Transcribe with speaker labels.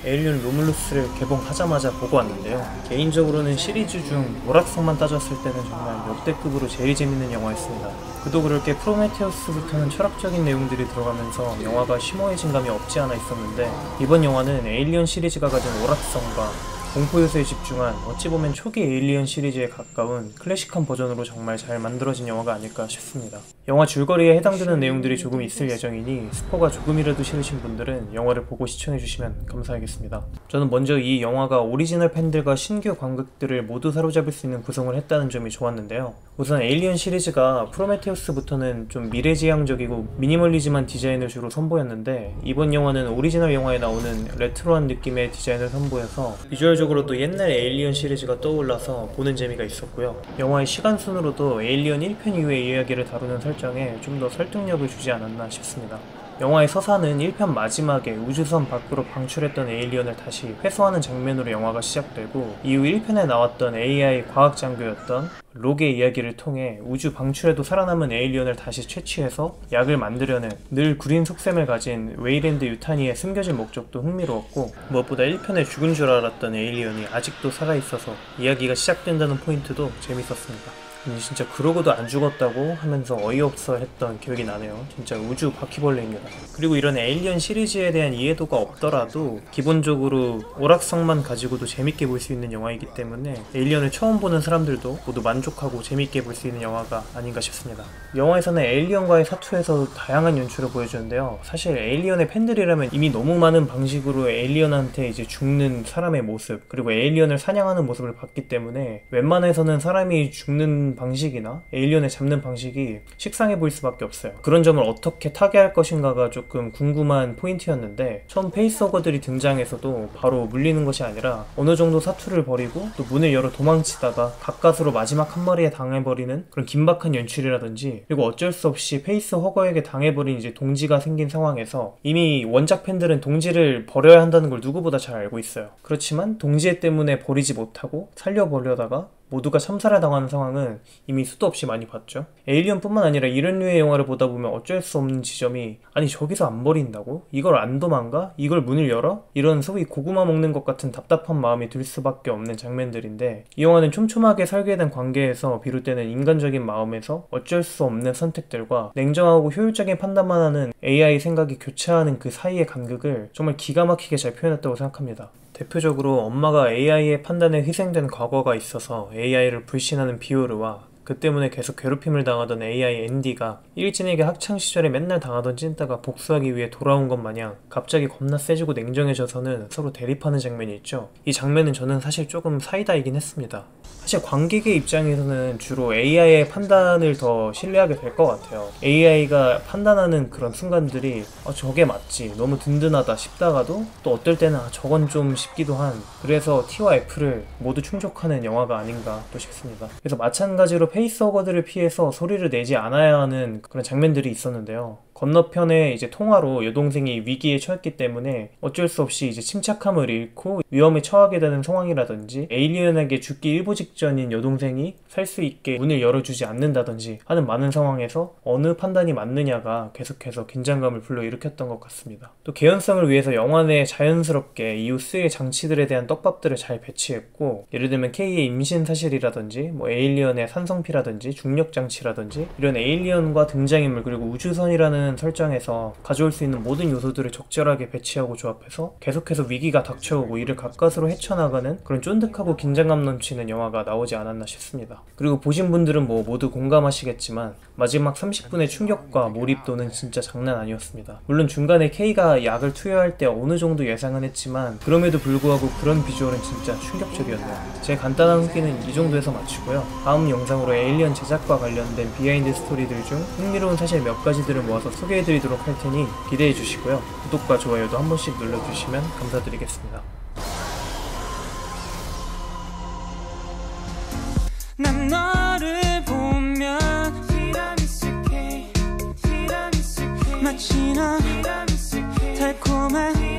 Speaker 1: 에일리언 로뮬루스를 개봉하자마자 보고 왔는데요. 개인적으로는 시리즈 중 오락성만 따졌을 때는 정말 역대급으로 제일 재밌는 영화였습니다. 그도 그럴 게 프로메테우스부터는 철학적인 내용들이 들어가면서 영화가 심오해진 감이 없지 않아 있었는데, 이번 영화는 에일리언 시리즈가 가진 오락성과 공포 요소에 집중한 어찌 보면 초기 에일리언 시리즈에 가까운 클래식한 버전으로 정말 잘 만들어진 영화가 아닐까 싶습니다. 영화 줄거리에 해당되는 내용들이 조금 있을 예정이니 스포가 조금이라도 싫으신 분들은 영화를 보고 시청해주시면 감사하겠습니다. 저는 먼저 이 영화가 오리지널 팬들과 신규 관객들을 모두 사로잡을 수 있는 구성을 했다는 점이 좋았는데요. 우선 에일리언 시리즈가 프로메테우스부터는 좀 미래지향적이고 미니멀리즘한 디자인을 주로 선보였는데, 이번 영화는 오리지널 영화에 나오는 레트로한 느낌의 디자인을 선보여서 비주얼적으로도 옛날 에일리언 시리즈가 떠올라서 보는 재미가 있었고요. 영화의 시간순으로도 에일리언 1편 이후의 이야기를 다루는 설정에 좀 더 설득력을 주지 않았나 싶습니다. 영화의 서사는 1편 마지막에 우주선 밖으로 방출했던 에일리언을 다시 회수하는 장면으로 영화가 시작되고, 이후 1편에 나왔던 AI 과학장교였던 록의 이야기를 통해 우주 방출에도 살아남은 에일리언을 다시 채취해서 약을 만들려는 늘 구린 속셈을 가진 웨이랜드 유타니의 숨겨진 목적도 흥미로웠고, 무엇보다 1편에 죽은 줄 알았던 에일리언이 아직도 살아있어서 이야기가 시작된다는 포인트도 재밌었습니다. 진짜 그러고도 안 죽었다고 하면서 어이없어 했던 기억이 나네요. 진짜 우주 바퀴벌레입니다. 그리고 이런 에일리언 시리즈에 대한 이해도가 없더라도 기본적으로 오락성만 가지고도 재밌게 볼 수 있는 영화이기 때문에 에일리언을 처음 보는 사람들도 모두 만족하고 재밌게 볼 수 있는 영화가 아닌가 싶습니다. 영화에서는 에일리언과의 사투에서 다양한 연출을 보여주는데요. 사실 에일리언의 팬들이라면 이미 너무 많은 방식으로 에일리언한테 이제 죽는 사람의 모습, 그리고 에일리언을 사냥하는 모습을 봤기 때문에 웬만해서는 사람이 죽는 방식이나 에일리언을 잡는 방식이 식상해 보일 수밖에 없어요. 그런 점을 어떻게 타개할 것인가가 조금 궁금한 포인트였는데, 처음 페이스허거들이 등장해서도 바로 물리는 것이 아니라 어느 정도 사투를 벌이고 또 문을 열어 도망치다가 가까스로 마지막 한 마리에 당해버리는 그런 긴박한 연출이라든지, 그리고 어쩔 수 없이 페이스허거에게 당해버린 이제 동지가 생긴 상황에서 이미 원작 팬들은 동지를 버려야 한다는 걸 누구보다 잘 알고 있어요. 그렇지만 동지 때문에 버리지 못하고 살려보려다가 모두가 참살을 당하는 상황은 이미 수도 없이 많이 봤죠. 에일리언뿐만 아니라 이런 류의 영화를 보다 보면 어쩔 수 없는 지점이, 아니 저기서 안 버린다고? 이걸 안 도망가? 이걸 문을 열어? 이런 소위 고구마 먹는 것 같은 답답한 마음이 들 수밖에 없는 장면들인데, 이 영화는 촘촘하게 설계된 관계에서 비롯되는 인간적인 마음에서 어쩔 수 없는 선택들과 냉정하고 효율적인 판단만 하는 AI 생각이 교차하는 그 사이의 간극을 정말 기가 막히게 잘 표현했다고 생각합니다. 대표적으로 엄마가 AI의 판단에 희생된 과거가 있어서 AI를 불신하는 비오르와 그 때문에 계속 괴롭힘을 당하던 AI 앤디가 일진에게 학창시절에 맨날 당하던 찐따가 복수하기 위해 돌아온 것 마냥 갑자기 겁나 세지고 냉정해져서는 서로 대립하는 장면이 있죠. 이 장면은 저는 사실 조금 사이다이긴 했습니다. 사실 관객의 입장에서는 주로 AI의 판단을 더 신뢰하게 될 것 같아요. AI가 판단하는 그런 순간들이 저게 맞지, 너무 든든하다 싶다가도 또 어떨 때는 저건 좀 싶기도 한, 그래서 T와 F를 모두 충족하는 영화가 아닌가 또 싶습니다. 그래서 마찬가지로 페이스허거들을 피해서 소리를 내지 않아야 하는 그런 장면들이 있었는데요. 건너편에 이제 통화로 여동생이 위기에 처했기 때문에 어쩔 수 없이 이제 침착함을 잃고 위험에 처하게 되는 상황이라든지, 에일리언에게 죽기 일보 직전인 여동생이 살 수 있게 문을 열어주지 않는다든지 하는 많은 상황에서 어느 판단이 맞느냐가 계속해서 긴장감을 불러일으켰던 것 같습니다. 또 개연성을 위해서 영화 내에 자연스럽게 이후 쓰일 장치들에 대한 떡밥들을 잘 배치했고, 예를 들면 K의 임신 사실이라든지 에일리언의 산성피라든지 중력장치라든지 이런 에일리언과 등장인물 그리고 우주선이라는 설정에서 가져올 수 있는 모든 요소들을 적절하게 배치하고 조합해서 계속해서 위기가 닥쳐오고 이를 가까스로 헤쳐나가는 그런 쫀득하고 긴장감 넘치는 영화가 나오지 않았나 싶습니다. 그리고 보신 분들은 모두 공감하시겠지만 마지막 30분의 충격과 몰입도는 진짜 장난 아니었습니다. 물론 중간에 K가 약을 투여할 때 어느 정도 예상은 했지만 그럼에도 불구하고 그런 비주얼은 진짜 충격적이었네요. 제 간단한 후기는 이 정도에서 마치고요. 다음 영상으로 에일리언 제작과 관련된 비하인드 스토리들 중 흥미로운 사실 몇 가지들을 모아서 소개해드리도록 할 테니 기대해 주시고요. 구독과 좋아요도 한 번씩 눌러주시면 감사드리겠습니다.
Speaker 2: 난 너를 보면 마치 넌 달콤한